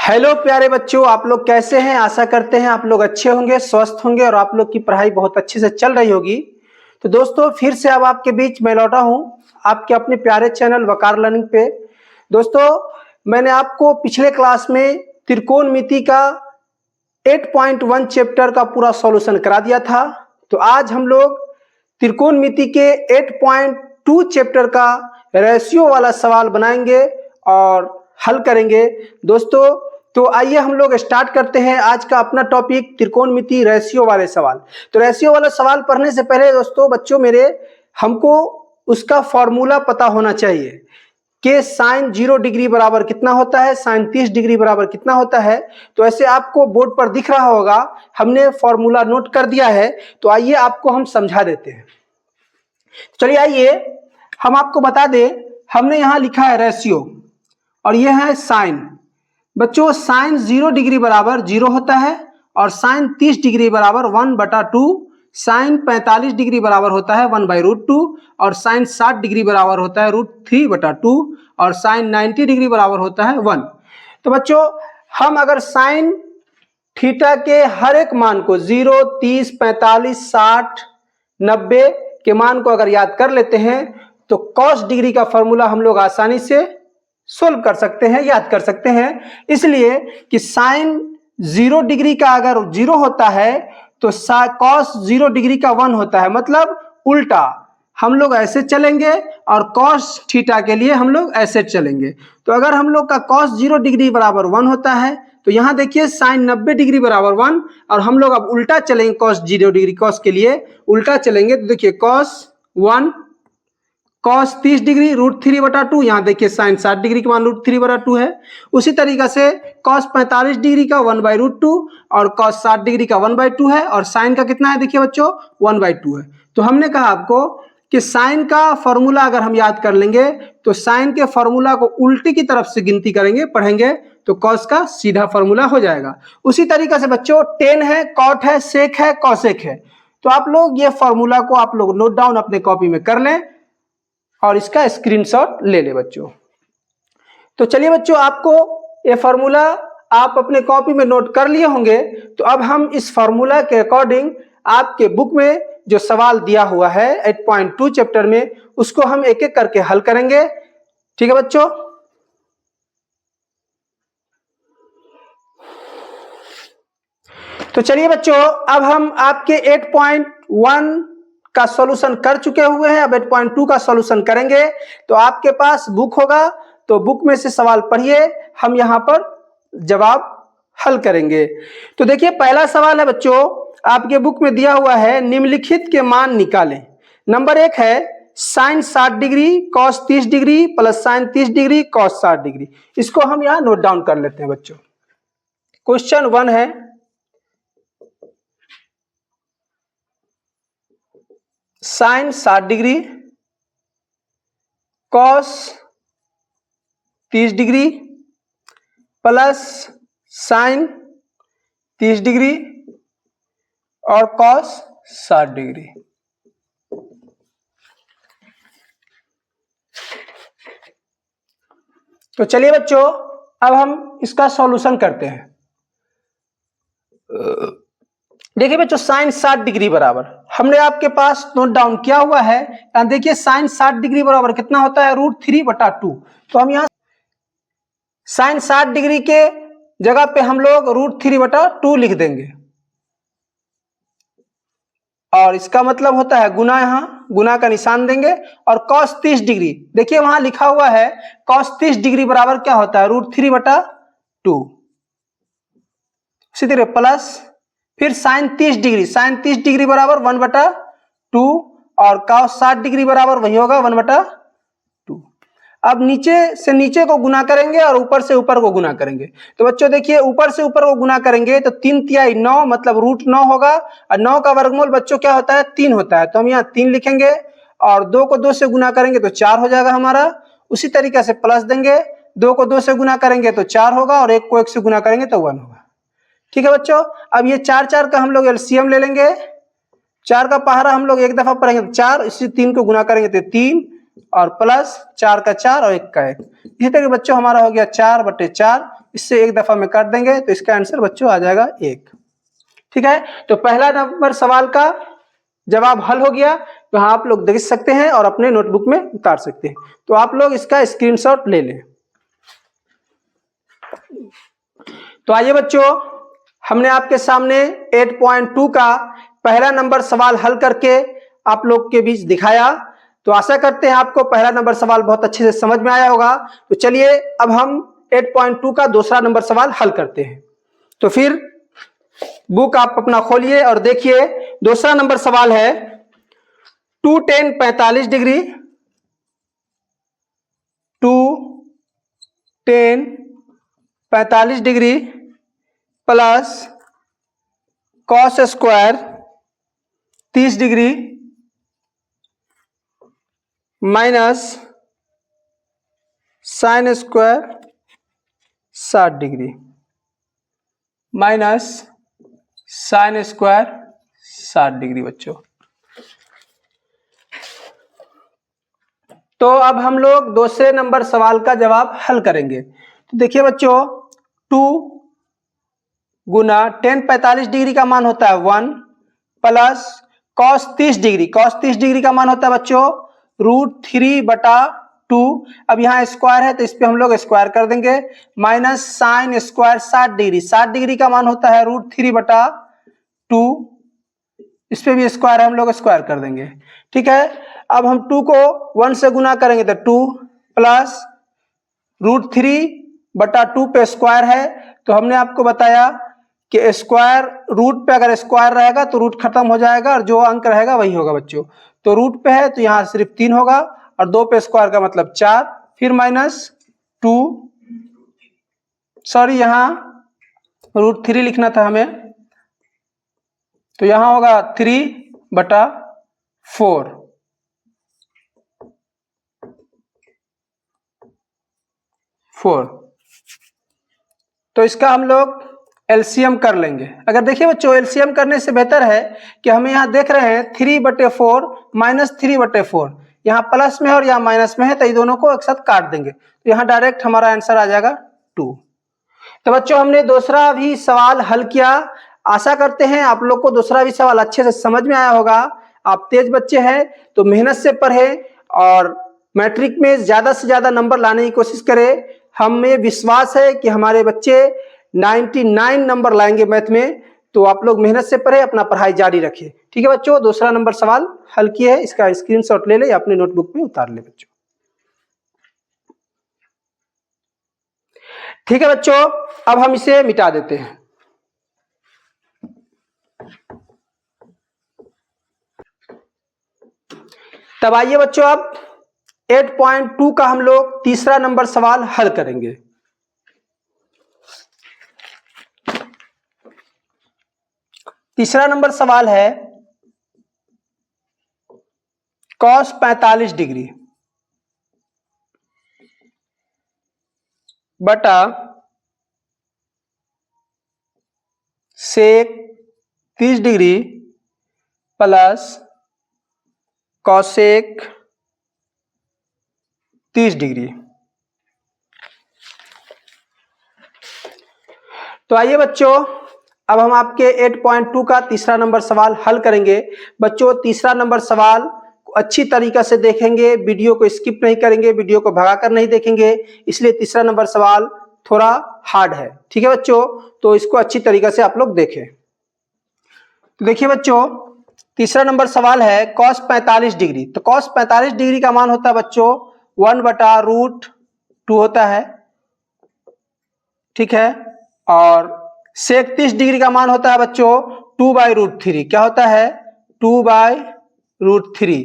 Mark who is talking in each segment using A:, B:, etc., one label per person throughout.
A: Hello प्यारे बच्चों, आप लोग कैसे हैं। आशा करते हैं आप लोग अच्छे होंगे, स्वस्थ होंगे और आप लोग की पढ़ाई बहुत अच्छे से चल रही होगी। तो दोस्तों फिर से अब आपके बीच मैं लौटा हूं आपके अपने प्यारे चैनल वकार लर्निंग पे। दोस्तों मैंने आपको पिछले क्लास में त्रिकोणमिति का 8.1 चैप्टर का पूरा सॉल्यूशन करा दिया था। तो आज हम लोग त्रिकोणमिति के 8.2 चैप्टर का रेशियो वाला सवाल बनाएंगे और हल करेंगे। दोस्तों तो आइए हम लोग स्टार्ट करते हैं आज का अपना टॉपिक त्रिकोणमिति रेशियो वाले सवाल। तो रेशियो वाला सवाल पढ़ने से पहले दोस्तों बच्चों मेरे, हमको उसका फॉर्मूला पता होना चाहिए कि साइन 0 डिग्री बराबर कितना होता है, साइन 30 डिग्री बराबर कितना होता है। तो ऐसे आपको बोर्ड पर दिख रहा होगा, हमने फॉर्मूला नोट कर दिया है। तो आइए आपको हम समझा देते हैं। चलिए आइए हम आपको बता दें, हमने यहाँ लिखा है रेशियो और यह है साइन। बच्चों साइन 0 डिग्री बराबर 0 होता है और साइन 30 डिग्री बराबर 1/2, साइन 45 डिग्री बराबर होता है 1/√2 और साइन 60 डिग्री बराबर होता है √3/2 और साइन 90 डिग्री बराबर होता है 1। तो बच्चों हम अगर साइन थीटा के हर एक मान को 0, 30, 45, 60, 90 के मान को अगर याद कर लेते हैं तो कॉस डिग्री का फॉर्मूला हम लोग आसानी से सोल्व कर सकते हैं, याद कर सकते हैं। इसलिए कि साइन 0 डिग्री का अगर 0 होता है तो कॉस 0 डिग्री का 1 होता है, मतलब उल्टा हम लोग ऐसे चलेंगे और कॉस थीटा के लिए हम लोग ऐसे चलेंगे। तो अगर हम लोग का कॉस 0 डिग्री बराबर 1 होता है तो यहाँ देखिए साइन 90 डिग्री बराबर 1 और हम लोग अब उल्टा चलेंगे, कॉस 0 डिग्री कॉस के लिए उल्टा चलेंगे। तो देखिए कॉस 1 कॉस 30 डिग्री √3/2, यहाँ देखिए साइन 60 डिग्री के मान √3/2 है। उसी तरीका से कॉस 45 डिग्री का 1/√2 और कॉस 60 डिग्री का 1/2 है और साइन का कितना है देखिए बच्चों 1/2 है। तो हमने कहा आपको कि साइन का फॉर्मूला अगर हम याद कर लेंगे तो साइन के फॉर्मूला को उल्टी की तरफ से गिनती करेंगे, पढ़ेंगे तो कॉस का सीधा फॉर्मूला हो जाएगा। उसी तरीका से बच्चों टेन है, कॉट है, सेक है, कॉसेक है। तो आप लोग ये फॉर्मूला को आप लोग नोट डाउन अपने कॉपी में कर लें और इसका स्क्रीनशॉट ले ले बच्चों। तो चलिए बच्चों आपको ये फॉर्मूला आप अपने कॉपी में नोट कर लिए होंगे। तो अब हम इस फॉर्मूला के अकॉर्डिंग आपके बुक में जो सवाल दिया हुआ है 8.2 चैप्टर में उसको हम एक एक करके हल करेंगे। ठीक है बच्चों। तो चलिए बच्चों अब हम आपके 8.1 का सॉल्यूशन कर चुके हुए हैं, अब 8.2 का सॉल्यूशन करेंगे। तो आपके पास बुक होगा तो बुक में से सवाल पढ़िए, हम यहां पर जवाब हल करेंगे। तो देखिए पहला सवाल है बच्चों, आपके बुक में दिया हुआ है निम्नलिखित के मान निकालें। नंबर 1 है sine 60 degree cos 30 degree plus sine 30 degree cos 60 degree. इसको हम यहां नोट डाउन कर लेते हैं बच्चों। क्वेश्चन 1 है sine 60 degree cos 30 degree plus sine 30 degree और कॉस 60 डिग्री। तो चलिए बच्चों अब हम इसका सॉल्यूशन करते हैं। देखिए बच्चों साइन 60 डिग्री बराबर हमने आपके पास नोट डाउन किया हुआ है। देखिए साइन 60 डिग्री बराबर कितना होता है √3/2। तो हम यहां साइन 60 डिग्री के जगह पे हम लोग √3/2 लिख देंगे और इसका मतलब होता है गुना, यहां गुना का निशान देंगे। और कॉस 30 डिग्री देखिए वहां लिखा हुआ है कॉस 30 डिग्री बराबर क्या होता है √3/2। इसी तरह प्लस फिर साइन 30 डिग्री बराबर 1/2 और कॉस 60 डिग्री बराबर वही होगा 1/2। अब नीचे से नीचे को गुना करेंगे और ऊपर से ऊपर को गुना करेंगे। तो बच्चों देखिए ऊपर से ऊपर को गुना करेंगे तो 3 तिहाई 9 मतलब √9 होगा और 9 का वर्गमूल बच्चों क्या होता है 3 होता है। तो हम यहाँ 3 लिखेंगे और 2 को 2 से गुना करेंगे तो 4 हो जाएगा हमारा। उसी तरीके से प्लस देंगे, 2 को 2 से गुना करेंगे तो 4 होगा और 1 को 1 से गुना करेंगे तो 1 होगा। ठीक है बच्चों। अब ये 4 का हम लोग एलसीएम ले लेंगे। 4 का पहाड़ा हम लोग एक दफा पढ़ेंगे तो 4, इसी 3 को गुना करेंगे तो 3 और प्लस 4 का 4 और 1 का 1। इसी तरह बच्चों हमारा हो गया 4/4 इससे एक दफा में काट देंगे तो इसका आंसर बच्चों आ जाएगा 1। ठीक है, तो पहला नंबर सवाल का जवाब हल हो गया। तो हाँ, आप लोग देख सकते हैं और अपने नोटबुक में उतार सकते हैं। तो आप लोग इसका स्क्रीनशॉट ले लें। तो आइए बच्चों, हमने आपके सामने 8.2 का पहला नंबर सवाल हल करके आप लोग के बीच दिखाया। तो आशा करते हैं आपको पहला नंबर सवाल बहुत अच्छे से समझ में आया होगा। तो चलिए अब हम 8.2 का दूसरा नंबर सवाल हल करते हैं। तो फिर बुक आप अपना खोलिए और देखिए, दूसरा नंबर सवाल है 2 tan 45 degree 2 tan 45 degree plus cos square 30 degree minus sin square 60 degree minus sin square 60 degree. बच्चों, तो अब हम लोग दूसरे नंबर सवाल का जवाब हल करेंगे। तो देखिए बच्चों, 2 गुना tan 45 डिग्री का मान होता है 1 प्लस cos 30 डिग्री का मान होता है बच्चों √3/2। अब यहाँ स्क्वायर है तो इस पे हम लोग स्क्वायर कर देंगे, माइनस sin स्क्वायर 60 डिग्री का मान होता है √3/2। इस पे भी स्क्वायर है, हम लोग स्क्वायर कर देंगे। ठीक है, अब हम 2 को 1 से गुना करेंगे तो 2 प्लस √3/2 पे स्क्वायर है। तो हमने आपको बताया कि स्क्वायर रूट पे अगर स्क्वायर रहेगा तो रूट खत्म हो जाएगा और जो अंक रहेगा वही होगा बच्चों। तो रूट पे है तो यहाँ सिर्फ 3 होगा और 2 पे स्क्वायर का मतलब 4, फिर माइनस 2, सॉरी यहाँ √3 लिखना था हमें, तो यहाँ होगा 3/4। तो इसका हम लोग एलसीएम कर लेंगे। अगर देखिए बच्चों, एलसीएम करने से बेहतर है कि हमें यहाँ देख रहे हैं 3/4 माइनस 3/4, यहाँ प्लस में है और यहाँ माइनस में है, तो ये दोनों को एक साथ काट देंगे तो यहाँ डायरेक्ट हमारा आंसर आ जाएगा 2। तो बच्चों, हमने दूसरा भी सवाल हल किया। आशा करते हैं आप लोग को दूसरा भी सवाल अच्छे से समझ में आया होगा। आप तेज बच्चे हैं तो मेहनत से पढ़ें और मैट्रिक में ज्यादा से ज्यादा नंबर लाने की कोशिश करें। हमें विश्वास है कि हमारे बच्चे 99 नंबर लाएंगे मैथ में। तो आप लोग मेहनत से पढ़े, अपना पढ़ाई जारी रखें। ठीक है बच्चों, दूसरा नंबर सवाल हल किए है, इसका स्क्रीनशॉट ले ले या अपने नोटबुक में उतार ले बच्चों। ठीक है बच्चों, अब हम इसे मिटा देते हैं। तब आइए बच्चों, अब 8.2 का हम लोग तीसरा नंबर सवाल हल करेंगे। तीसरा नंबर सवाल है cos 45 डिग्री बटा sec 30 degree plus cosec 30 degree. तो आइए बच्चों, अब हम आपके 8.2 का तीसरा नंबर सवाल हल करेंगे। बच्चों, तीसरा नंबर सवाल अच्छी तरीका से देखेंगे, वीडियो को स्किप नहीं करेंगे, वीडियो को भगाकर नहीं देखेंगे, इसलिए तीसरा नंबर सवाल थोड़ा हार्ड है। ठीक है बच्चों, तो इसको अच्छी तरीका से आप लोग देखें। तो देखिए बच्चों, तीसरा नंबर सवाल है cos 45 डिग्री। तो cos 45 डिग्री का मान होता है बच्चों 1/√2 होता है। ठीक है, और sec 30 डिग्री का मान होता है बच्चों 2/√3। क्या होता है? 2/√3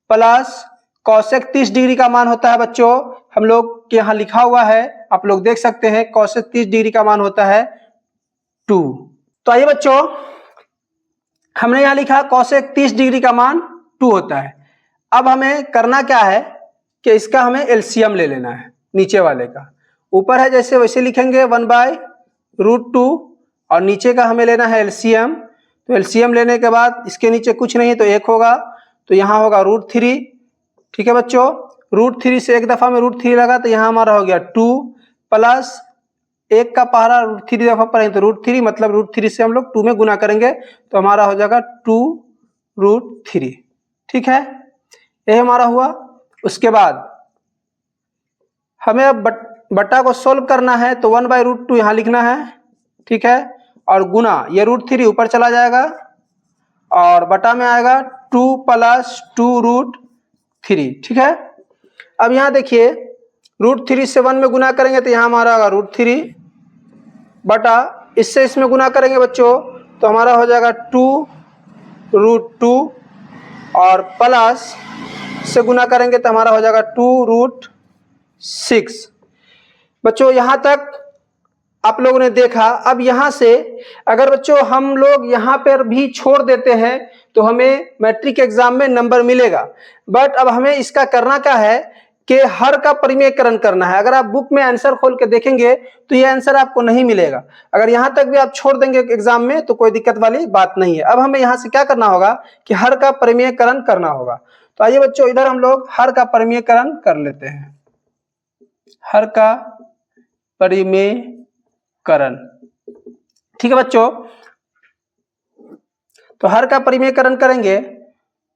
A: प्लस cosec 30 डिग्री का मान होता है बच्चों, हम लोग के यहाँ लिखा हुआ है, आप लोग देख सकते हैं, cosec 30 डिग्री का मान होता है 2। तो आइए बच्चों, हमने यहाँ लिखा cosec 30 डिग्री का मान 2 होता है। अब हमें करना क्या है कि इसका हमें एलसीएम ले लेना है। नीचे वाले का ऊपर है जैसे वैसे लिखेंगे 1/√2 और नीचे का हमें लेना है एलसीएम। तो एलसीएम लेने के बाद इसके नीचे कुछ नहीं तो 1 होगा, तो यहाँ होगा √3। ठीक है बच्चों, √3 से एक दफा में √3 लगा तो यहाँ हमारा हो गया 2 प्लस 1 का पहाड़ा √3 दफा पढ़ेंगे तो √3 मतलब √3 से हम लोग 2 में गुना करेंगे तो हमारा हो जाएगा 2√3। ठीक है, ये हमारा हुआ। उसके बाद हमें अब बट्टा को सोल्व करना है तो 1/√2 यहाँ लिखना है। ठीक है, और गुना ये √3 ऊपर चला जाएगा और बटा में आएगा 2 + 2√3। ठीक है, अब यहाँ देखिए √3 से 1 में गुना करेंगे तो यहाँ हमारा होगा √3 बटा इससे इसमें गुना करेंगे बच्चों तो हमारा हो जाएगा 2√2 और प्लस से गुना करेंगे तो हमारा हो जाएगा 2√6। बच्चों यहाँ तक आप लोगों ने देखा। अब यहाँ से अगर बच्चों हम लोग यहाँ पर भी छोड़ देते हैं तो हमें मैट्रिक एग्जाम में नंबर मिलेगा, बट अब हमें इसका करना क्या है कि हर का परिमेयकरण करना है। अगर आप बुक में आंसर खोल के देखेंगे तो ये आंसर आपको नहीं मिलेगा। अगर यहाँ तक भी आप छोड़ देंगे एग्जाम में तो कोई दिक्कत वाली बात नहीं है। अब हमें यहाँ से क्या करना होगा कि हर का परिमेयकरण करना होगा। तो आइए बच्चों इधर हम लोग हर का परिमेयकरण कर लेते हैं। हर का परिमेयकरण, ठीक है बच्चों। तो हर का परिमेयकरण करेंगे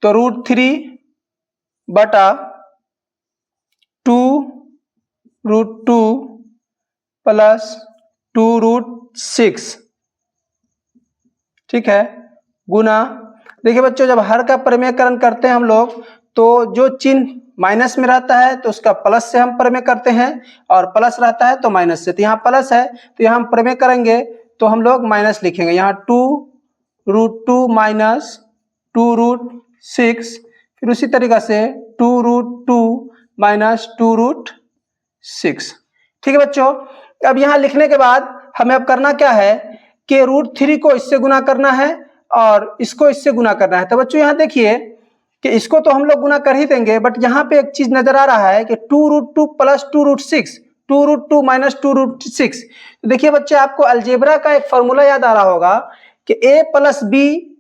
A: तो √3 बटा 2√2 प्लस 2√6। ठीक है, गुना देखिए बच्चों जब हर का परिमेयकरण करते हैं हम लोग तो जो चिन्ह माइनस में रहता है तो उसका प्लस से हम परिमेय करते हैं और प्लस रहता है तो माइनस से। तो यहाँ प्लस है तो यहाँ हम परिमेय करेंगे तो हम लोग माइनस लिखेंगे। यहाँ 2√2 माइनस 2√6, फिर उसी तरीका से 2√2 माइनस 2√6। ठीक है बच्चों, अब यहाँ लिखने के बाद हमें अब करना क्या है कि √3 को इससे गुना करना है और इसको इससे गुना करना है। तो बच्चों यहाँ देखिए कि इसको तो हम लोग गुना कर ही देंगे, बट यहाँ पे एक चीज नजर आ रहा है कि 2√2 प्लस 2√6, 2√2 माइनस 2√6। तो देखिए बच्चे आपको अलजेब्रा का एक फॉर्मूला याद आ रहा होगा कि a प्लस बी,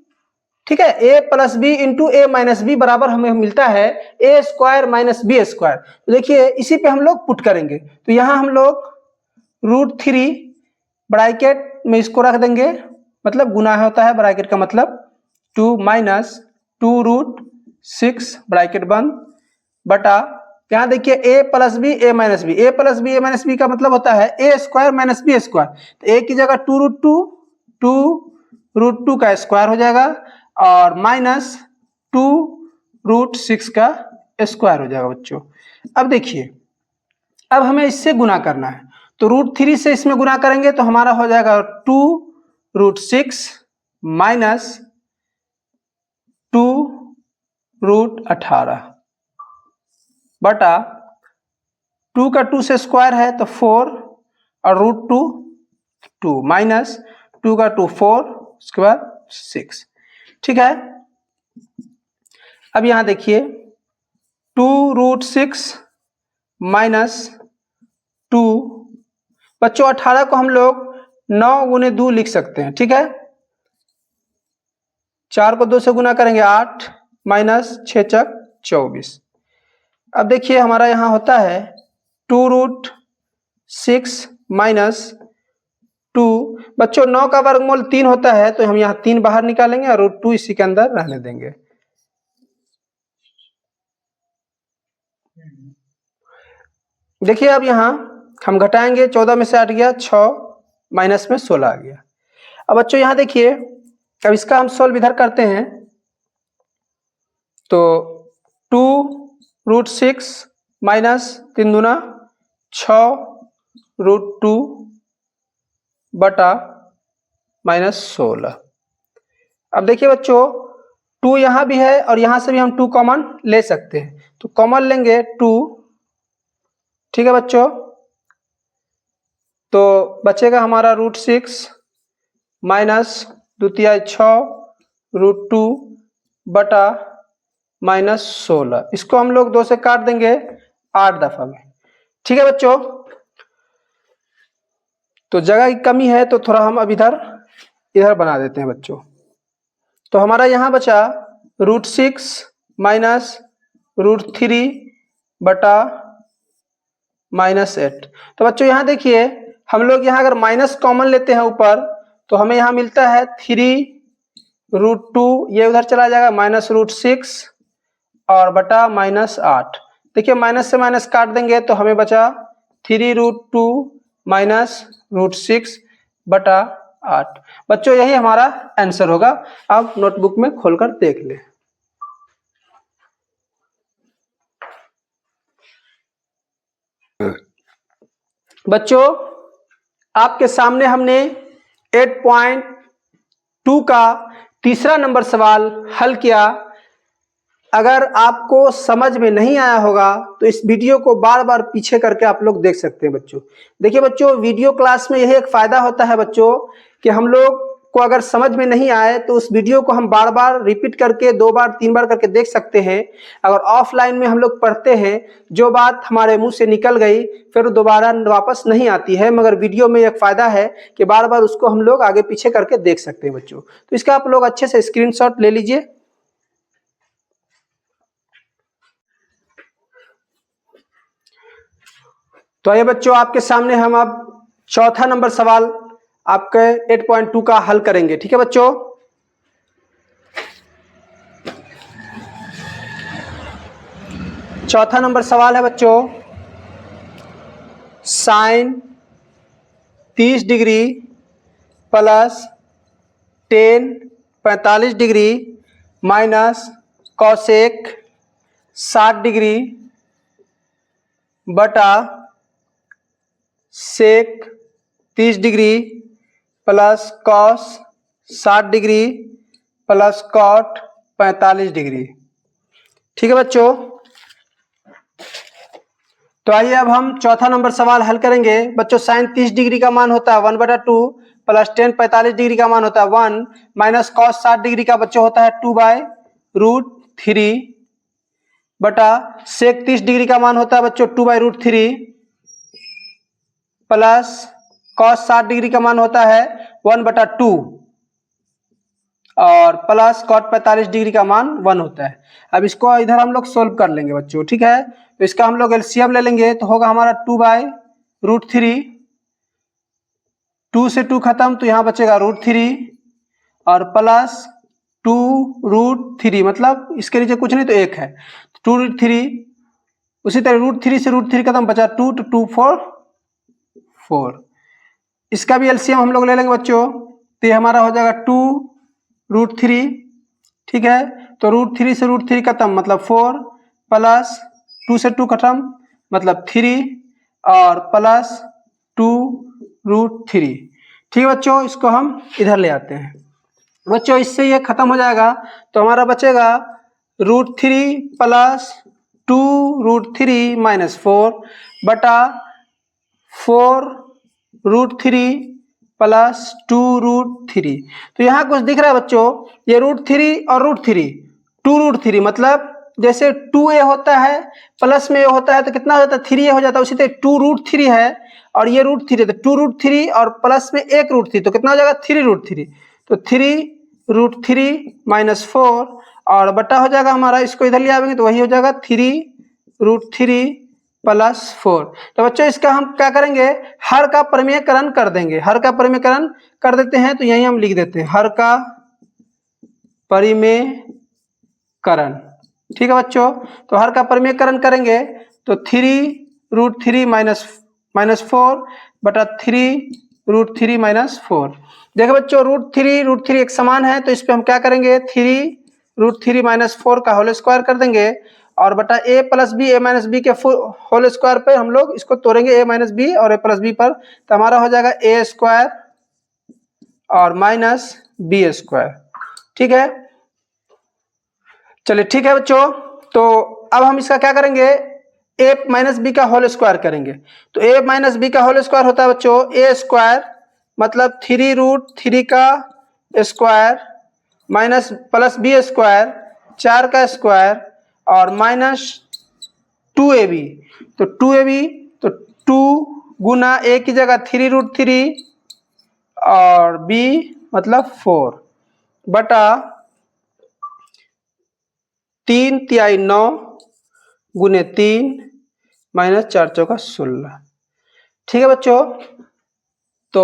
A: ठीक है, a plus b into a minus b बराबर हमें मिलता है a² माइनस b²। तो देखिए इसी पे हम लोग पुट करेंगे। तो यहाँ हम लोग √3 ब्रैकेट में इसको रख देंगे, मतलब गुना होता है, ब्रैकेट का मतलब 2 माइनस 2√6 ब्रैकेट बंद बटा यहाँ देखिए a plus b a minus b, a plus b a minus b का मतलब होता है a² माइनस b²। तो a की जगह 2√2 का स्क्वायर हो जाएगा और माइनस 2√6 का स्क्वायर हो जाएगा बच्चों। अब देखिए अब हमें इससे गुना करना है तो √3 से इसमें गुना करेंगे तो हमारा हो जाएगा 2√6 माइनस 2√18 बटा 2 का 2 से स्क्वायर है तो 4 और √2 2 माइनस 2 का 2 4 उसके बाद 6। ठीक है, अब यहां देखिए 2√6 माइनस 2, बच्चों 18 को हम लोग 9 गुने 2 लिख सकते हैं। ठीक है, 4 को 2 से गुना करेंगे 8 माइनस 6 चक 24। अब देखिए हमारा यहाँ होता है 2√6 माइनस 2, बच्चों 9 का वर्गमूल 3 होता है तो हम यहाँ 3 बाहर निकालेंगे और √2 इसी के अंदर रहने देंगे। देखिए अब यहाँ हम घटाएंगे, 14 में से 8 गया 6, माइनस में 16 आ गया। अब बच्चों यहाँ देखिए अब इसका हम सोल्व इधर करते हैं तो 2√6 माइनस 3 दूना 6√2 बटा माइनस 16। अब देखिए बच्चों 2 यहाँ भी है और यहाँ से भी हम 2 कॉमन ले सकते हैं तो कॉमन लेंगे 2। ठीक है बच्चों, तो बचेगा हमारा √6 माइनस 2 × 6 √2 बटा माइनस 16। इसको हम लोग 2 से काट देंगे 8 दफा में। ठीक है बच्चों, तो जगह की कमी है तो थोड़ा हम अब इधर बना देते हैं बच्चों। तो हमारा यहाँ बचा √6 माइनस √3 बटा माइनस 8। तो बच्चों यहाँ देखिए हम लोग यहाँ अगर माइनस कॉमन लेते हैं ऊपर तो हमें यहाँ मिलता है 3√2, ये उधर चला जाएगा -√6 और बटा -8। देखिए माइनस से माइनस काट देंगे तो हमें बचा 3√2 -√6 बटा 8। बच्चों यही हमारा आंसर होगा। अब नोटबुक में खोलकर देख ले। बच्चों आपके सामने हमने 8.2 का तीसरा नंबर सवाल हल किया। अगर आपको समझ में नहीं आया होगा तो इस वीडियो को बार बार पीछे करके आप लोग देख सकते हैं बच्चों। देखिए बच्चों, वीडियो क्लास में यही एक फायदा होता है बच्चों कि हम लोग को अगर समझ में नहीं आए तो उस वीडियो को हम बार बार रिपीट करके 2 बार 3 बार करके देख सकते हैं। अगर ऑफलाइन में हम लोग पढ़ते हैं, जो बात हमारे मुंह से निकल गई फिर दोबारा वापस नहीं आती है, मगर वीडियो में एक फायदा है कि बार बार उसको हम लोग आगे पीछे करके देख सकते हैं बच्चों। तो इसका आप लोग अच्छे से स्क्रीनशॉट ले लीजिए। तो आइए बच्चों, आपके सामने हम अब चौथा नंबर सवाल आपके 8.2 का हल करेंगे। ठीक है बच्चों, चौथा नंबर सवाल है बच्चों, sine 30 degree plus tan 45 degree minus cosec 60 degree बटा sec 30 degree plus cos 60 degree plus cot 45 degree. ठीक है बच्चों, तो आइए अब हम चौथा नंबर सवाल हल करेंगे। बच्चों साइन 30 डिग्री का मान होता है 1/2 प्लस टेन 45 डिग्री का मान होता है 1 माइनस कॉस 60 डिग्री का बच्चों होता है 2/√3 बटा सेक 30 डिग्री का मान होता है बच्चों 2/√3 प्लस कॉस 60 डिग्री का मान होता है 1/2 और प्लस कॉट 45 डिग्री का मान 1 होता है। अब इसको इधर हम लोग सोल्व कर लेंगे बच्चों। ठीक है, तो इसका हम लोग एलसीएम ले लेंगे तो होगा हमारा 2/√3, 2 से 2 खत्म तो यहाँ बचेगा √3 और प्लस 2√3, मतलब इसके नीचे कुछ नहीं तो 1 है 2√3। उसी तरह √3 से √3 खत्म, बचा 2 तो 2 4। इसका भी एलसीएम हम लोग ले लेंगे बच्चों, तो ये हमारा हो जाएगा 2√3। ठीक है, तो √3 से √3 खत्म मतलब 4 प्लस 2 से 2 खत्म मतलब 3 और प्लस 2√3। ठीक है बच्चों, इसको हम इधर ले आते हैं बच्चों। इससे ये खत्म हो जाएगा तो हमारा बचेगा √3 प्लस 2√3 माइनस 4 बटा 4√3 प्लस 2√3। तो यहाँ कुछ दिख रहा है बच्चों, ये √3 और √3 2√3, मतलब जैसे 2a होता है प्लस में a होता है तो कितना हो जाता है 3a हो जाता है। उसी तरह 2√3 है और ये √3 है तो 2√3 और प्लस में 1√3 तो कितना हो जाएगा 3√3। तो 3√3 माइनस 4 और बटा हो जाएगा हमारा, इसको इधर ले आएंगे तो वही हो जाएगा 3√3 प्लस 4। तो बच्चों इसका हम क्या करेंगे, हर का परिमेयकरण कर देंगे। हर का परिमेयकरण कर देते हैं तो यही हम लिख देते हैं हर का परिमेयकरण। ठीक है बच्चों, तो हर का परिमेयकरण करेंगे तो 3√3 माइनस 4 बटा 3√3 माइनस 4। देखो बच्चों √3 एक समान है तो इस पे हम क्या करेंगे 3√3 माइनस 4 का होल स्क्वायर कर देंगे और बटा a plus b a minus b के होल स्क्वायर पे हम लोग इसको तोड़ेंगे a माइनस बी और a प्लस बी पर, तो हमारा हो जाएगा a स्क्वायर और माइनस बी स्क्वायर। ठीक है, चलिए ठीक है बच्चों, तो अब हम इसका क्या करेंगे a माइनस बी का होल स्क्वायर करेंगे। तो a माइनस बी का होल स्क्वायर होता है बच्चों a स्क्वायर मतलब 3√3 का square minus plus b square 4 का स्क्वायर और माइनस 2ab। तो 2ab तो 2 गुना a की जगह 3√3 और b मतलब 4 बटा 3 तिहाई 9 गुने 3 माइनस 4 चौका 16। ठीक है बच्चों, तो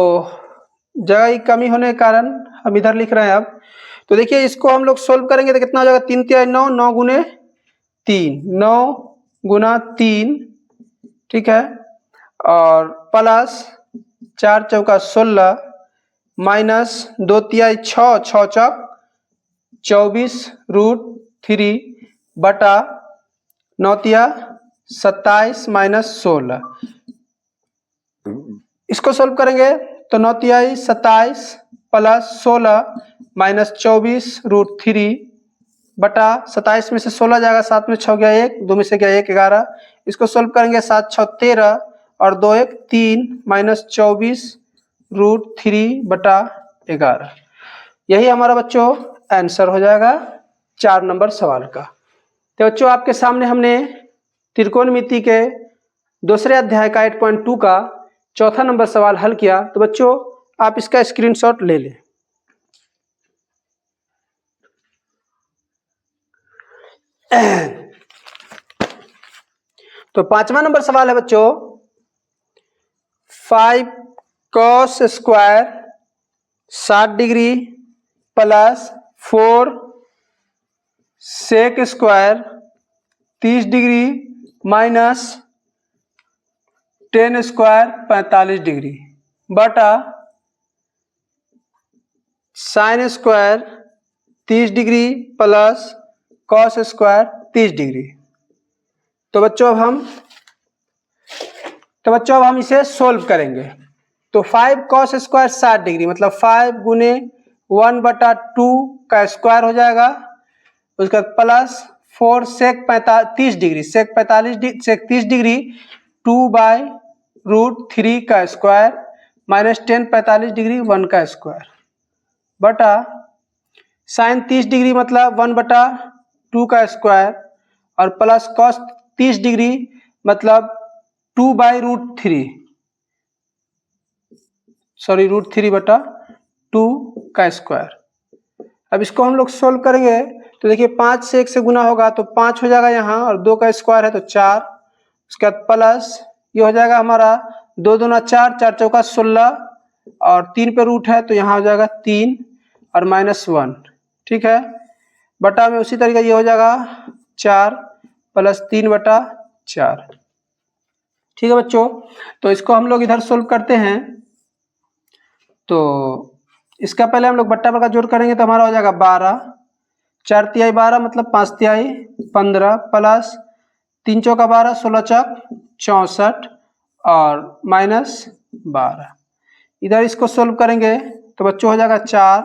A: जगह की कमी होने के कारण हम इधर लिख रहे हैं अब। तो देखिए इसको हम लोग सोल्व करेंगे तो कितना हो जाएगा, 3 तिहाई 9, 9 गुने 3, 9 गुना 3, ठीक है, और प्लस 4 चौका 16 माइनस 2 तिहाई 6, 6 चौक 24 रूट 3 बटा 9 तिया 27 माइनस 16। इसको सोल्व करेंगे तो 9 तिहाई 27 प्लस 16 माइनस 24 रूट 3 बटा 27 में से 16 जाएगा, 7 में 6 गया 1, 2 में से गया 1, 11। इसको सोल्व करेंगे 7 6 13 और 2 1 3 माइनस 24 रूट 3 बटा 11। यही हमारा बच्चों आंसर हो जाएगा 4 नंबर सवाल का। तो बच्चों आपके सामने हमने त्रिकोणमिति के दूसरे अध्याय का 8.2 का चौथा नंबर सवाल हल किया। तो बच्चों आप इसका स्क्रीनशॉट ले लें। तो 5वां नंबर सवाल है बच्चों, 5 cos square 60 degree plus 4 sec square 30 degree minus 10 square 45 degree बटा sine square 30 degree plus cos square 30 degree. तो बच्चों अब हम इसे सोल्व करेंगे। तो 5 cos स्क्वायर 60 डिग्री मतलब 5 गुने 1/2 का स्क्वायर हो जाएगा, उसके बाद प्लस 4 सेक 30 डिग्री सेक 30 डिग्री 2/√3 का स्क्वायर माइनस 10 45 डिग्री 1 का स्क्वायर बटा साइन 30 डिग्री मतलब 1/2 का स्क्वायर और प्लस कॉस 30 डिग्री मतलब 2/√3 √3/2 का स्क्वायर। अब इसको हम लोग सोल्व करेंगे तो देखिए 5 से 1 से गुना होगा तो 5 हो जाएगा यहाँ, और 2 का स्क्वायर है तो 4, उसके बाद प्लस ये हो जाएगा हमारा 2 दूना 4, 4 चौका 16 और 3 पे रूट है तो यहाँ हो जाएगा 3 और माइनस 1, ठीक है, बटा में उसी तरीके ये हो जाएगा 4 प्लस 3/4, ठीक है बच्चों। तो इसको हम लोग इधर सोल्व करते हैं। तो इसका पहले हम लोग बट्टा बट्टा जोड़ करेंगे तो हमारा हो जाएगा 12, 4 तिहाई 12 मतलब 5 तिहाई 15 प्लस 3 चौका 12, 16 चौक 64 और माइनस 12। इधर इसको सोल्व करेंगे तो बच्चों हो जाएगा 4,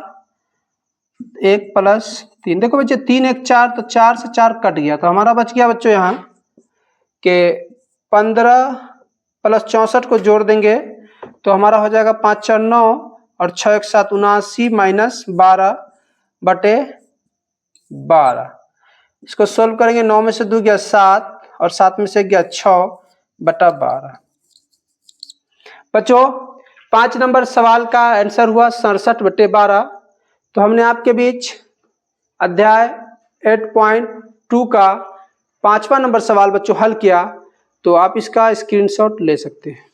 A: 1 प्लस 3, देखो बच्चे 3 1 4 तो 4 से 4 कट गया तो हमारा बच गया बच्चों यहाँ के 15 प्लस 64 को जोड़ देंगे तो हमारा हो जाएगा 5 4 9 और 6 1 7 79 माइनस 12/12। इसको सोल्व करेंगे, 9 में से 2 गया 7 और 7 में से गया 6/12। बच्चों 5 नंबर सवाल का आंसर हुआ 67/12। तो हमने आपके बीच अध्याय 8.2 का 5वां नंबर सवाल बच्चों हल किया। तो आप इसका स्क्रीनशॉट ले सकते हैं।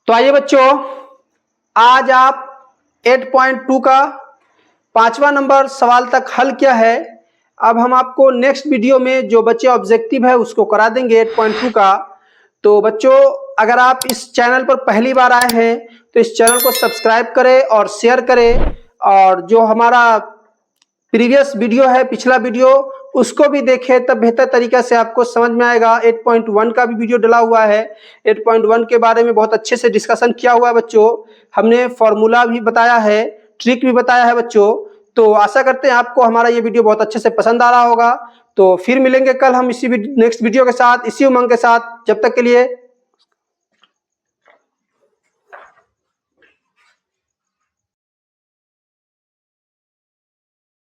A: तो आइए बच्चों आज आप 8.2 का 5वां नंबर सवाल तक हल किया है। अब हम आपको नेक्स्ट वीडियो में जो बच्चे ऑब्जेक्टिव है उसको करा देंगे 8.2 का। तो बच्चों अगर आप इस चैनल पर पहली बार आए हैं तो इस चैनल को सब्सक्राइब करें और शेयर करें, और जो हमारा प्रीवियस वीडियो है, पिछला वीडियो, उसको भी देखें, तब बेहतर तरीके से आपको समझ में आएगा। 8.1 का भी वीडियो डला हुआ है, 8.1 के बारे में बहुत अच्छे से डिस्कशन किया हुआ है बच्चों। हमने फॉर्मूला भी बताया है, ट्रिक भी बताया है बच्चों। तो आशा करते हैं आपको हमारा ये वीडियो बहुत अच्छे से पसंद आ रहा होगा। तो फिर मिलेंगे कल हम इसी नेक्स्ट वीडियो के साथ, इसी उमंग के साथ। जब तक के लिए